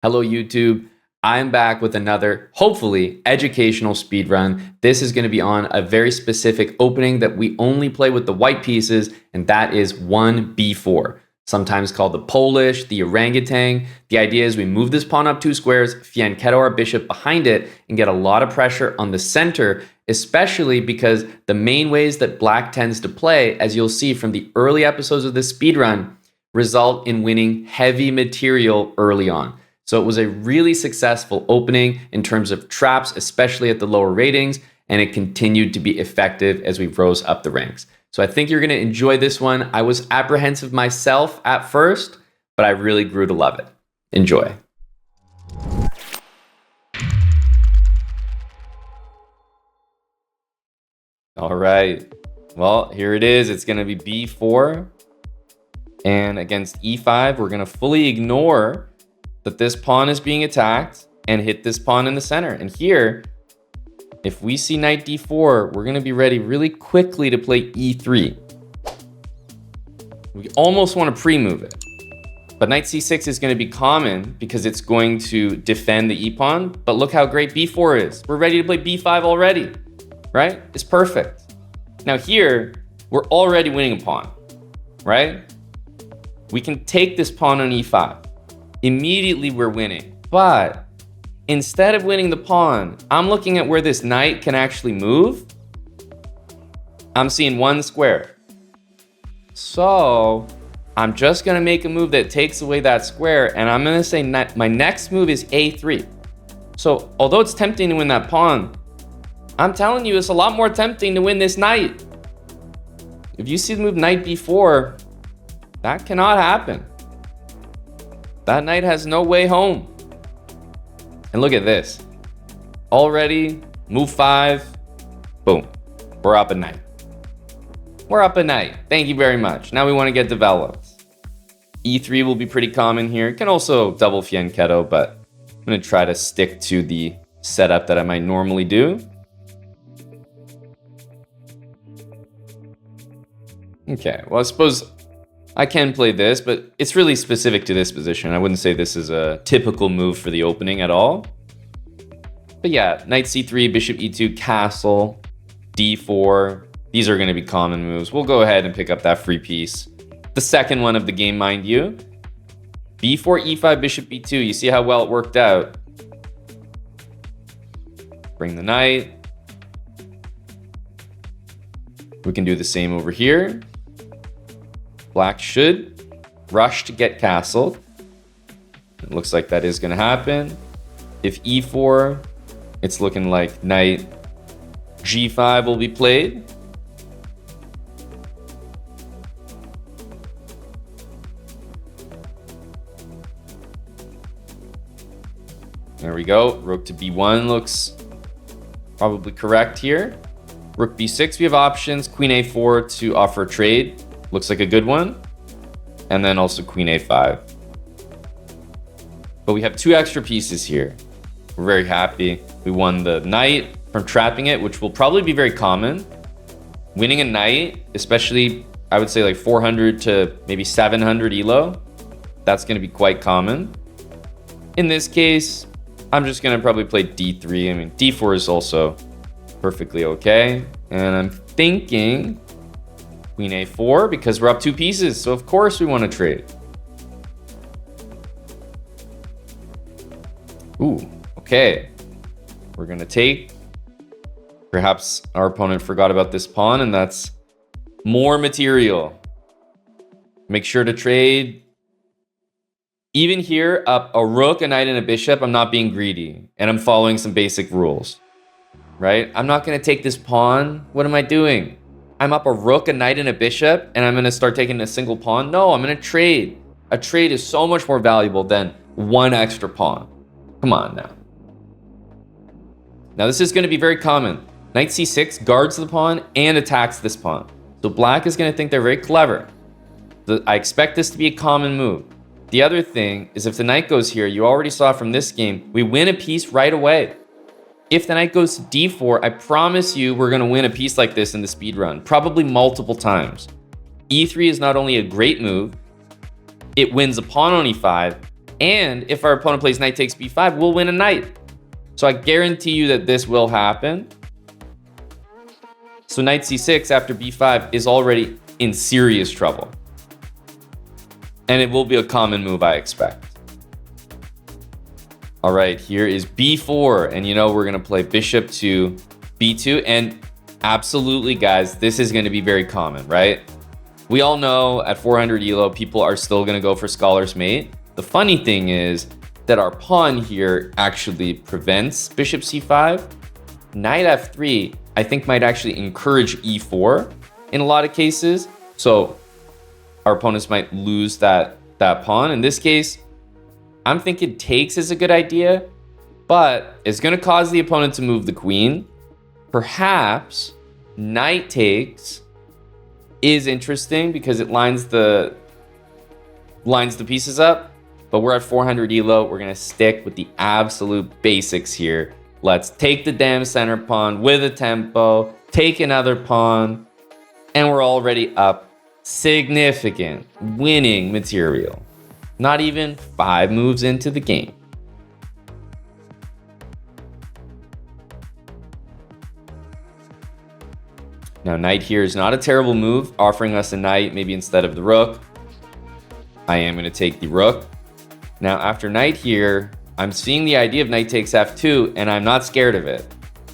Hello YouTube, I'm back with another, hopefully, educational speedrun. This is going to be on a very specific opening that we only play with the white pieces, and that is 1b4. Sometimes called the Polish, the orangutan. The idea is we move this pawn up 2 squares, fianchetto our bishop behind it, and get a lot of pressure on the center, especially because the main ways that black tends to play, as you'll see from the early episodes of this speedrun, result in winning heavy material early on. So it was a really successful opening in terms of traps, especially at the lower ratings, and it continued to be effective as we rose up the ranks. So I think you're going to enjoy this one. I was apprehensive myself at first, but I really grew to love it. Enjoy. All right. Well, here it is. It's going to be b4. And against e5, we're going to fully ignore that this pawn is being attacked and hit this pawn in the center. And here, if we see knight d4, we're going to be ready really quickly to play e3. We almost want to pre-move it. But knight c6 is going to be common because it's going to defend the e-pawn. But look how great b4 is. We're ready to play b5 already, right? It's perfect. Now here, we're already winning a pawn, right? We can take this pawn on e5. Immediately we're winning. But instead of winning the pawn, I'm looking at where this knight can actually move. I'm seeing 1 square. So I'm just going to make a move that takes away that square. And I'm going to say my next move is a3. So although it's tempting to win that pawn, I'm telling you it's a lot more tempting to win this knight. If you see the move knight b4, that cannot happen. That knight has no way home. And look at this. Already, move 5. Boom. We're up a knight. We're up a knight. Thank you very much. Now we want to get developed. e3 will be pretty common here. Can also double fianchetto, but I'm going to try to stick to the setup that I might normally do. Okay, well, I suppose I can play this, but it's really specific to this position. I wouldn't say this is a typical move for the opening at all. But yeah, knight c3, bishop e2, castle, d4. These are going to be common moves. We'll go ahead and pick up that free piece. The second one of the game, mind you. b4, e5, bishop b2. You see how well it worked out. Bring the knight. We can do the same over here. Black should rush to get castled. It looks like that is going to happen. If e4, it's looking like knight g5 will be played. There we go. Rook to b1 looks probably correct here. Rook b6, we have options. Queen a4 to offer a trade. Looks like a good one. And then also queen a5. But we have 2 extra pieces here. We're very happy. We won the knight from trapping it, which will probably be very common. Winning a knight, especially, I would say like 400 to maybe 700 ELO. That's going to be quite common. In this case, I'm just going to probably play d3. I mean, d4 is also perfectly okay. And I'm thinking queen a4 because we're up 2 pieces. So of course we want to trade. Ooh, okay. We're going to take. Perhaps our opponent forgot about this pawn, and that's more material. Make sure to trade. Even here, up a rook, a knight, and a bishop, I'm not being greedy. And I'm following some basic rules. Right? I'm not going to take this pawn. What am I doing? I'm up a rook, a knight, and a bishop, and I'm going to start taking a single pawn? No, I'm going to trade. A trade is so much more valuable than 1 extra pawn. Come on now. Now this is going to be very common. Knight c6 guards the pawn and attacks this pawn. So black is going to think they're very clever. I expect this to be a common move. The other thing is if the knight goes here, you already saw from this game, we win a piece right away. If the knight goes to d4, I promise you we're going to win a piece like this in the speed run, probably multiple times. e3 is not only a great move, it wins a pawn on e5, And if our opponent plays knight takes b5, we'll win a knight. So I guarantee you that this will happen. So knight c6 after b5 is already in serious trouble. And it will be a common move, I expect. All right, here is b4. And we're going to play bishop to b2. And absolutely, guys, this is going to be very common, right? We all know at 400 ELO, people are still going to go for Scholar's Mate. The funny thing is that our pawn here actually prevents bishop c5. Knight f3, I think, might actually encourage e4 in a lot of cases. So our opponents might lose that pawn. In this case, I'm thinking takes is a good idea, but it's going to cause the opponent to move the queen. Perhaps knight takes is interesting because it lines the pieces up, but we're at 400 ELO. We're going to stick with the absolute basics here. Let's take the damn center pawn with a tempo, take another pawn, and we're already up significant winning material. Not even 5 moves into the game. Now, knight here is not a terrible move, offering us a knight maybe instead of the rook. I am going to take the rook. Now, after knight here, I'm seeing the idea of knight takes f2, and I'm not scared of it.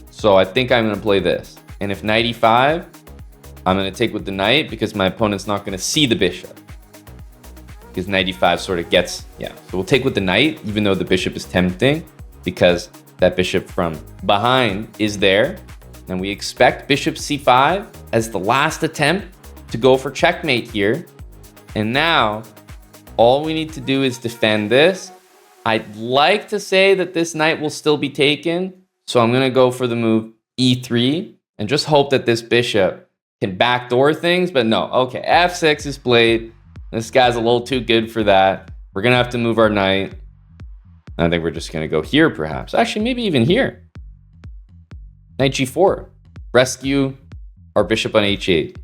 So I think I'm going to play this. And if knight e5, I'm going to take with the knight because my opponent's not going to see the bishop. Because knight e5 sort of gets, So we'll take with the knight, even though the bishop is tempting, because that bishop from behind is there. And we expect bishop c5 as the last attempt to go for checkmate here. And now, all we need to do is defend this. I'd like to say that this knight will still be taken. So I'm going to go for the move e3 and just hope that this bishop can backdoor things. But no, okay, f6 is played. This guy's a little too good for that. We're going to have to move our knight. I think we're just going to go here, perhaps. Actually, maybe even here. Knight g4. Rescue our bishop on h8.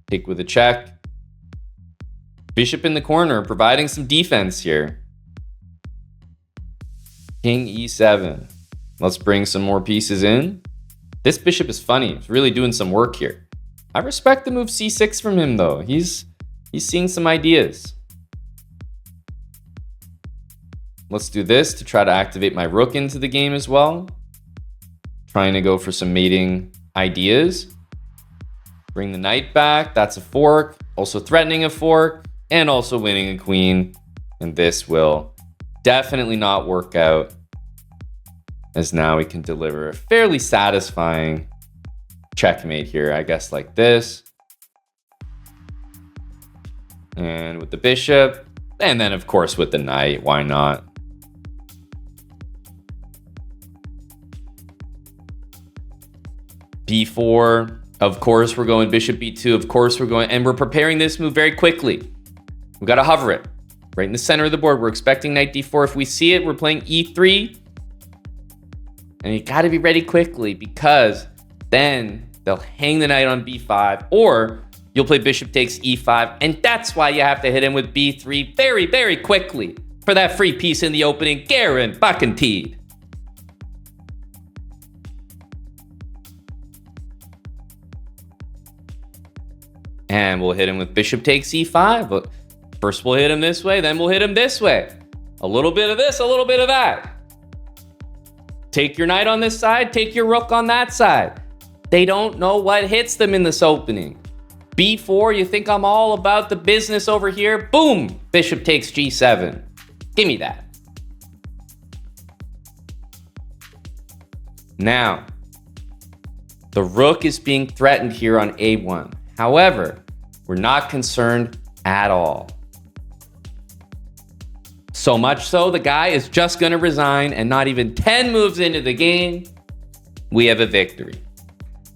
Take with a check. Bishop in the corner, providing some defense here. King e7. Let's bring some more pieces in. This bishop is funny. He's really doing some work here. I respect the move c6 from him, though. He's seeing some ideas. Let's do this to try to activate my rook into the game as well. Trying to go for some mating ideas. Bring the knight back. That's a fork. Also threatening a fork. And also winning a queen. And this will definitely not work out, as now we can deliver a fairly satisfying checkmate here, I guess, like this. And with the bishop. And then, of course, with the knight. Why not? b4. Of course, we're going bishop b2. Of course, we're going... And we're preparing this move very quickly. We got to hover it right in the center of the board. We're expecting knight d4. If we see it, we're playing e3. And you got to be ready quickly, because then they'll hang the knight on b5, or you'll play bishop takes e5. And that's why you have to hit him with b3 very, very quickly for that free piece in the opening, guaranteed. And we'll hit him with bishop takes e5. But first we'll hit him this way, then we'll hit him this way. A little bit of this, a little bit of that. Take your knight on this side, take your rook on that side. They don't know what hits them in this opening. b4, you think I'm all about the business over here? Boom! Bishop takes g7. Give me that. Now, the rook is being threatened here on a1. However, we're not concerned at all. So much so, the guy is just going to resign, and not even 10 moves into the game, we have a victory.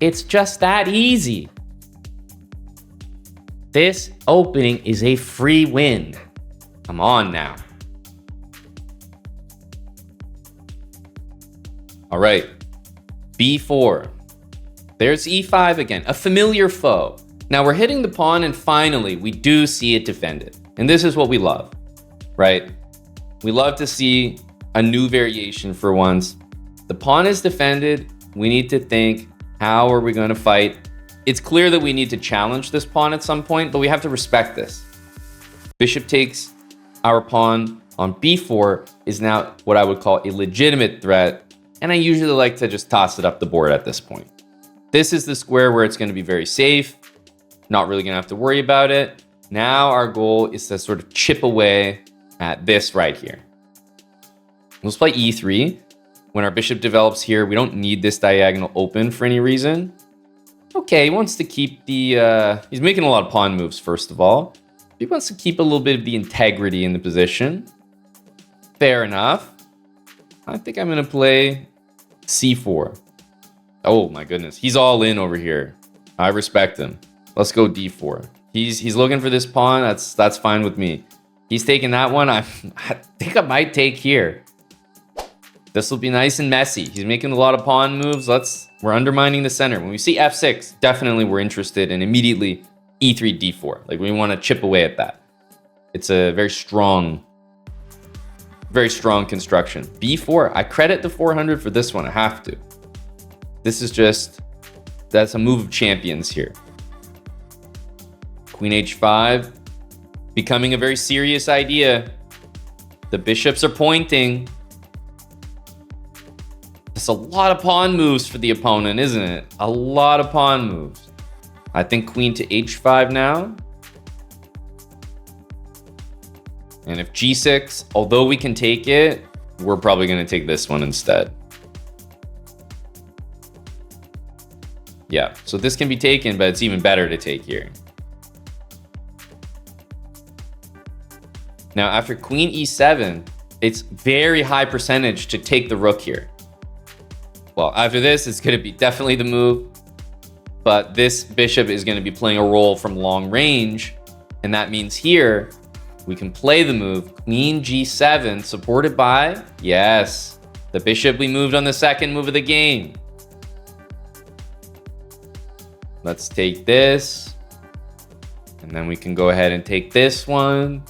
It's just that easy. This opening is a free win. Come on now. All right, b4. There's e5 again, a familiar foe. Now we're hitting the pawn, and finally we do see it defended. And this is what we love, right? We love to see a new variation for once. The pawn is defended. We need to think, how are we going to fight? It's clear that we need to challenge this pawn at some point, but we have to respect this. Bishop takes our pawn on b4 is now what I would call a legitimate threat. And I usually like to just toss it up the board at this point. This is the square where it's going to be very safe. Not really going to have to worry about it. Now our goal is to sort of chip away at this right here. Let's play e3. When our bishop develops here, we don't need this diagonal open for any reason. Okay, he wants to keep the... he's making a lot of pawn moves, first of all. He wants to keep a little bit of the integrity in the position. Fair enough. I think I'm going to play c4. Oh my goodness, he's all in over here. I respect him. Let's go d4. He's looking for this pawn. That's fine with me. He's taking that one. I think I might take here. This will be nice and messy. He's making a lot of pawn moves. We're undermining the center. When we see f6, definitely we're interested in immediately e3, d4. Like, we want to chip away at that. It's a very strong construction. b4, I credit the 400 for this one. I have to. This is that's a move of champions here. Queen h5, becoming a very serious idea. The bishops are pointing. It's a lot of pawn moves for the opponent, isn't it? A lot of pawn moves. I think queen to h5 now. And if g6, although we can take it, we're probably going to take this one instead. Yeah, so this can be taken, but it's even better to take here. Now, after queen e7, it's very high percentage to take the rook here. Well, after this, it's going to be definitely the move. But this bishop is going to be playing a role from long range. And that means here, we can play the move. Queen g7, supported by, yes, the bishop we moved on the second move of the game. Let's take this. And then we can go ahead and take this one.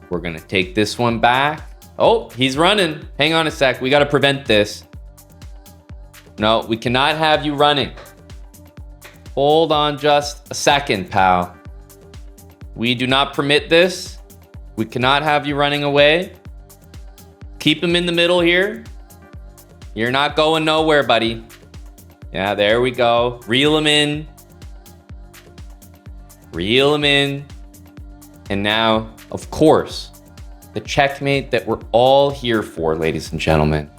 We're going to take this one back. Oh, he's running. Hang on a sec. We got to prevent this. No, we cannot have you running. Hold on just a second, pal. We do not permit this. We cannot have you running away. Keep him in the middle here. You're not going nowhere, buddy. Yeah, there we go. Reel him in. Reel him in. And now, of course, the checkmate that we're all here for, ladies and gentlemen.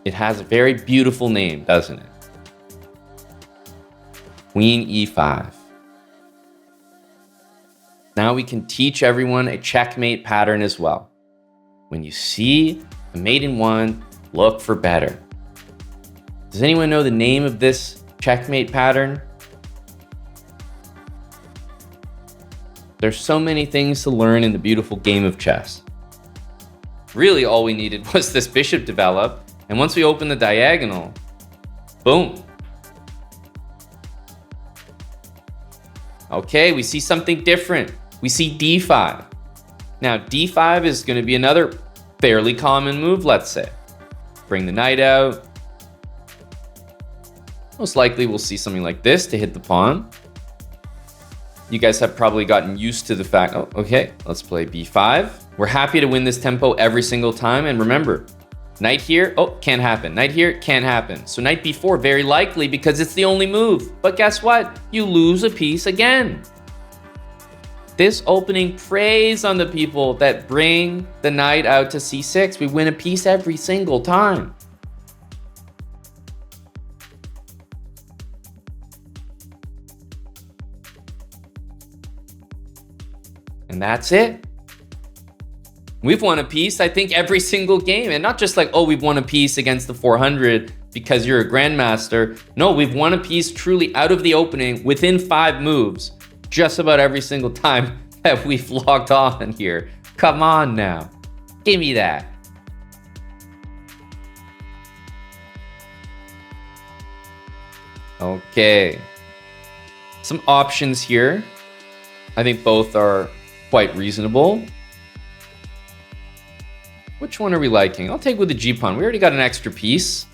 It has a very beautiful name, doesn't it? Queen e5. Now we can teach everyone a checkmate pattern as well. When you see a mate in one, look for better. Does anyone know the name of this checkmate pattern? There's so many things to learn in the beautiful game of chess. Really, all we needed was this bishop develop, and once we open the diagonal, boom. Okay, we see something different. We see d5. Now, d5 is going to be another fairly common move, let's say. Bring the knight out. Most likely we'll see something like this to hit the pawn. You guys have probably gotten used to the fact, oh, okay, let's play b5. We're happy to win this tempo every single time. And remember, knight here, oh, can't happen. Knight here, can't happen. So knight b4, very likely because it's the only move. But guess what? You lose a piece again. This opening preys on the people that bring the knight out to c6. We win a piece every single time. And that's it. We've won a piece, I think, every single game. And not just like, oh, we've won a piece against the 400 because you're a grandmaster. No, we've won a piece truly out of the opening within 5 moves just about every single time that we've logged on here. Come on now. Give me that. Okay. Some options here. I think both are quite reasonable. Which one are we liking? I'll take with the G pawn. We already got an extra piece.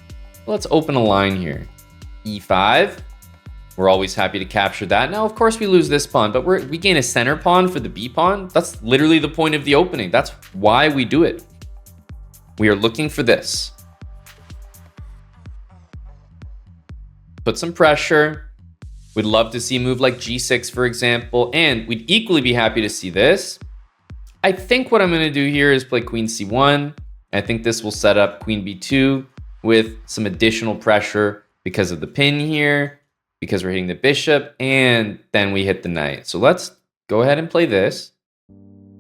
Let's open a line here. E5. We're always happy to capture that. Now, of course, we lose this pawn, but we gain a center pawn for the B pawn. That's literally the point of the opening. That's why we do it. We are looking for this. Put some pressure. We'd love to see a move like G6, for example, and we'd equally be happy to see this. I think what I'm going to do here is play Queen C1. I think this will set up Queen B2 with some additional pressure because of the pin here, because we're hitting the bishop, and then we hit the knight. So let's go ahead and play this.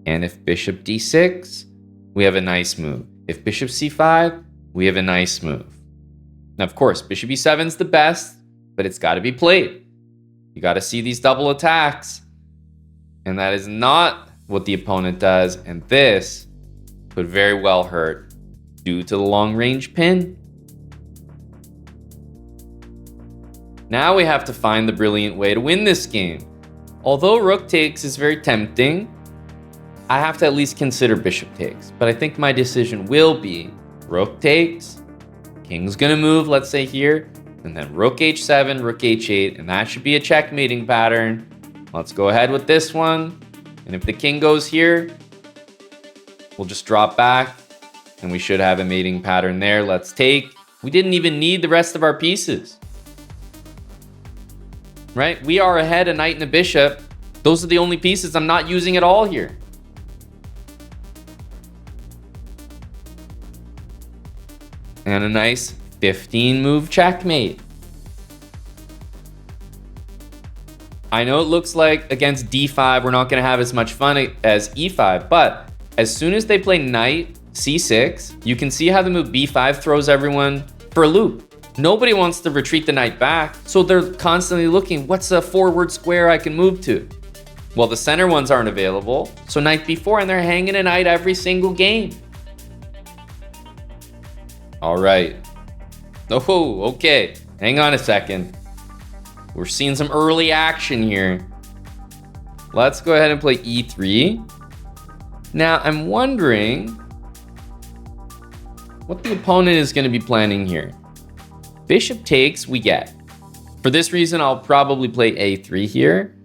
And if bishop D6, we have a nice move. If bishop C5, we have a nice move. Now, of course, bishop E7 is the best, but it's got to be played. You got to see these double attacks. And that is not what the opponent does. And this could very well hurt due to the long range pin. Now we have to find the brilliant way to win this game. Although rook takes is very tempting, I have to at least consider bishop takes. But I think my decision will be rook takes, king's gonna move, let's say here, and then rook h7, rook h8, and that should be a checkmating pattern. Let's go ahead with this one. And if the king goes here, we'll just drop back, and we should have a mating pattern there. Let's take. We didn't even need the rest of our pieces. Right? We are ahead a knight and a bishop. Those are the only pieces I'm not using at all here. And a nice 15-move checkmate. I know it looks like against d5, we're not going to have as much fun as e5, but as soon as they play knight c6, you can see how the move b5 throws everyone for a loop. Nobody wants to retreat the knight back, so they're constantly looking, what's a forward square I can move to? Well, the center ones aren't available, so knight b4, and they're hanging a knight every single game. All right. Oh, okay. Hang on a second. We're seeing some early action here. Let's go ahead and play e3. Now, I'm wondering what the opponent is going to be planning here. Bishop takes, we get. For this reason, I'll probably play a3 here,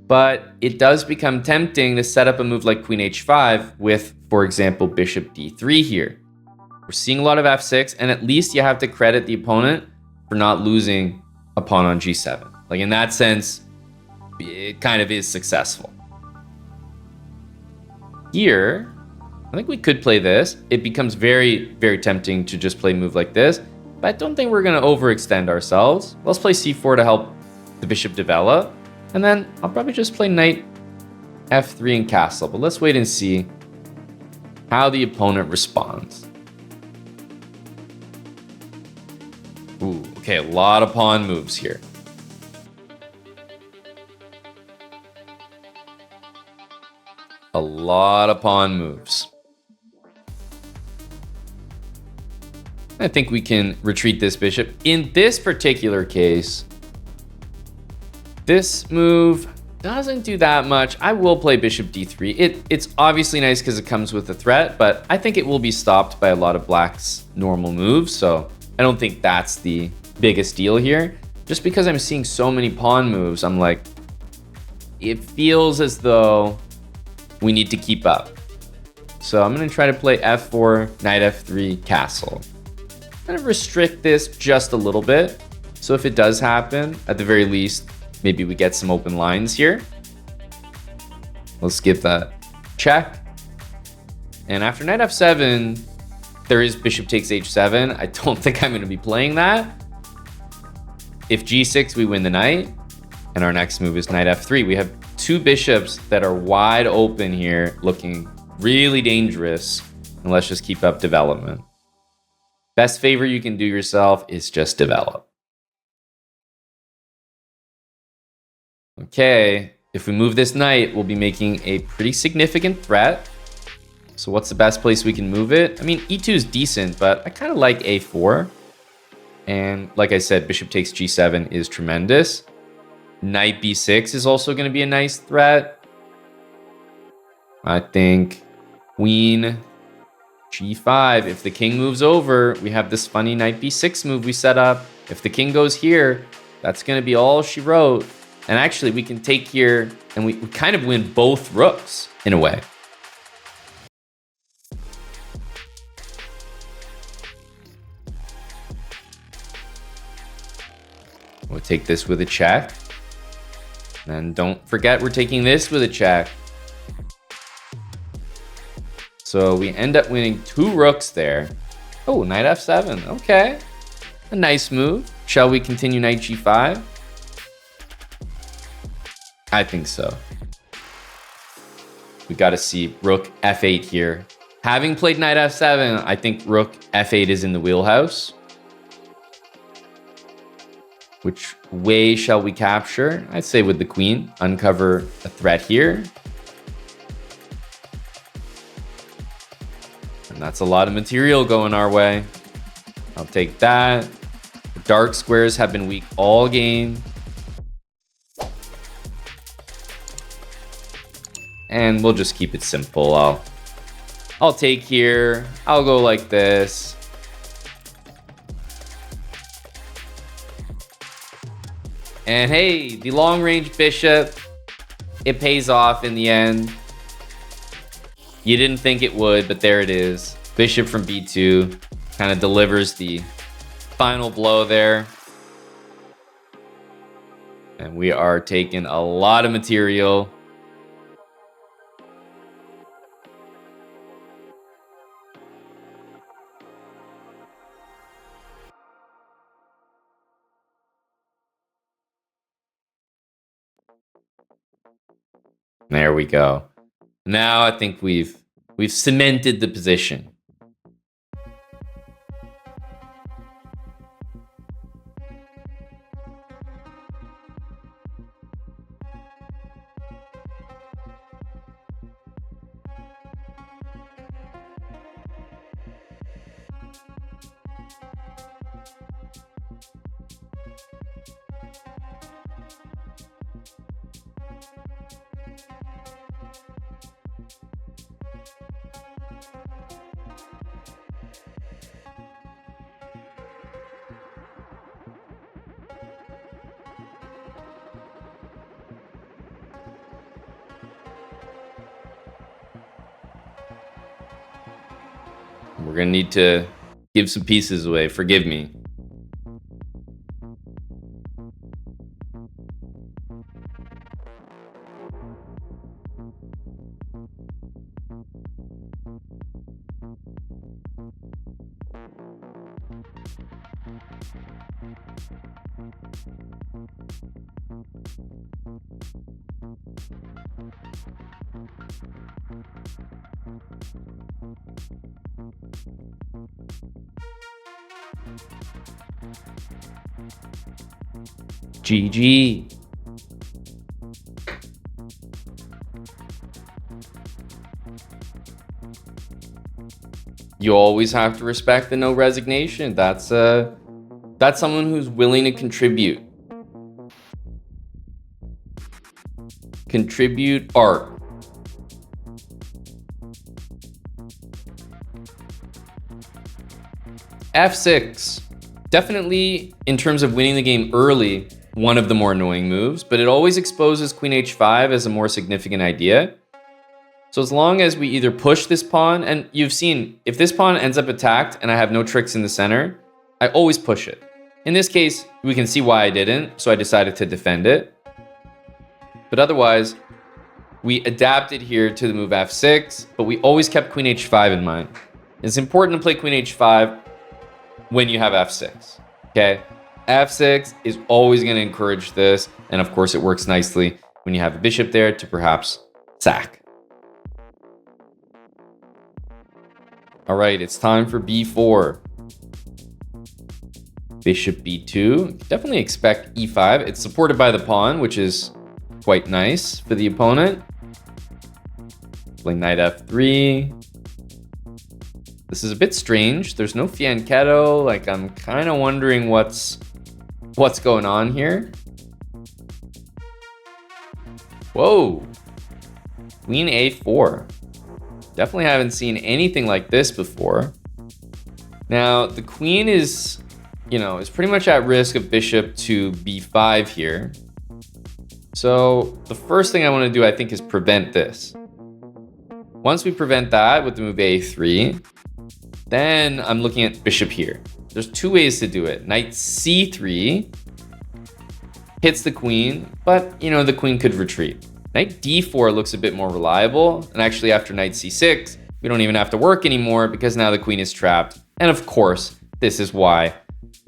but it does become tempting to set up a move like queen h5 with, for example, bishop d3 here. We're seeing a lot of f6, and at least you have to credit the opponent for not losing a pawn on g7. Like, in that sense, it kind of is successful. Here, I think we could play this. It becomes very, very tempting to just play a move like this, but I don't think we're going to overextend ourselves. Let's play c4 to help the bishop develop, and then I'll probably just play knight f3 and castle, but let's wait and see how the opponent responds. Ooh, okay, a lot of pawn moves here. A lot of pawn moves. I think we can retreat this bishop. In this particular case, this move doesn't do that much. I will play bishop d3. It's obviously nice because it comes with a threat, but I think it will be stopped by a lot of black's normal moves, so I don't think that's the biggest deal here. Just because I'm seeing so many pawn moves, I'm like, it feels as though we need to keep up. So I'm going to try to play f4, knight f3, castle. I'm going to restrict this just a little bit. So if it does happen, at the very least, maybe we get some open lines here. Let's give that check. And after knight f7, there is bishop takes h7. I don't think I'm going to be playing that. If g6, we win the knight. And our next move is knight f3. We have two bishops that are wide open here, looking really dangerous. And let's just keep up development. Best favor you can do yourself is just develop. Okay, if we move this knight, we'll be making a pretty significant threat. So what's the best place we can move it? I mean, e2 is decent, but I kind of like a4. And like I said, bishop takes g7 is tremendous. Knight b6 is also going to be a nice threat. I think queen g5. If the king moves over, we have this funny knight b6 move we set up. If the king goes here, that's going to be all she wrote. And actually, we can take here, and we kind of win both rooks in a way. We'll take this with a check. And don't forget, we're taking this with a check. So we end up winning 2 rooks there. Oh, knight f7. Okay. A nice move. Shall we continue knight g5? I think so. We got to see rook f8 here. Having played knight f7, I think rook f8 is in the wheelhouse. Which way shall we capture? I'd say with the queen. Uncover a threat here. And that's a lot of material going our way. I'll take that. The dark squares have been weak all game. And we'll just keep it simple. I'll take here. I'll go like this. And hey, the long-range bishop, it pays off in the end. You didn't think it would, but there it is. Bishop from b2 kind of delivers the final blow there. And we are taking a lot of material. There we go. Now I think we've cemented the position. We're gonna need to give some pieces away. Forgive me. GG. You always have to respect the no resignation. That's someone who's willing to contribute. Contribute art. F6. Definitely, in terms of winning the game early, one of the more annoying moves, but it always exposes queen h5 as a more significant idea. So as long as we either push this pawn, and you've seen, if this pawn ends up attacked and I have no tricks in the center, I always push it. In this case, we can see why I didn't, so I decided to defend it. But otherwise, we adapted here to the move f6, but we always kept queen h5 in mind. It's important to play queen h5 when you have f6, okay? f6 is always going to encourage this, and of course it works nicely when you have a bishop there to perhaps sack. All right, it's time for b4. Bishop b2. Definitely expect e5. It's supported by the pawn, which is quite nice for the opponent. Playing knight f3. This is a bit strange. There's no fianchetto. Like, I'm kind of wondering what's going on here. Whoa. Queen a4. Definitely haven't seen anything like this before. Now, the queen is pretty much at risk of bishop to b5 here. So the first thing I want to do, I think, is prevent this. Once we prevent that with the move a3, then I'm looking at bishop here. There's two ways to do it. Knight c3 hits the queen, but the queen could retreat. Knight d4 looks a bit more reliable, and actually after knight c6, we don't even have to work anymore because now the queen is trapped. And of course, this is why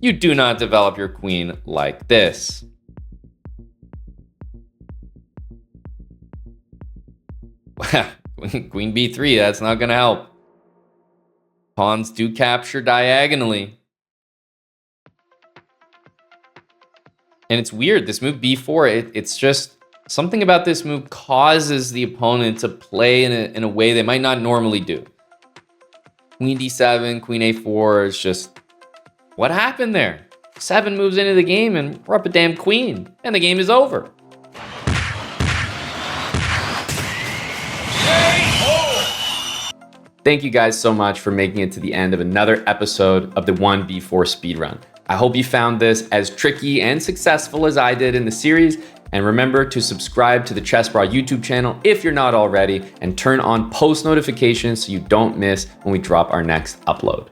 you do not develop your queen like this. Queen b3, that's not going to help. Pawns do capture diagonally. And it's weird, this move b4, it's just something about this move causes the opponent to play in a way they might not normally do. Queen d7, queen a4 is just, what happened there? 7 moves into the game and we're up a damn queen, and the game is over. Thank you guys so much for making it to the end of another episode of the 1b4 speedrun. I hope you found this as tricky and successful as I did in the series. And remember to subscribe to the chessbrah YouTube channel if you're not already, and turn on post notifications so you don't miss when we drop our next upload.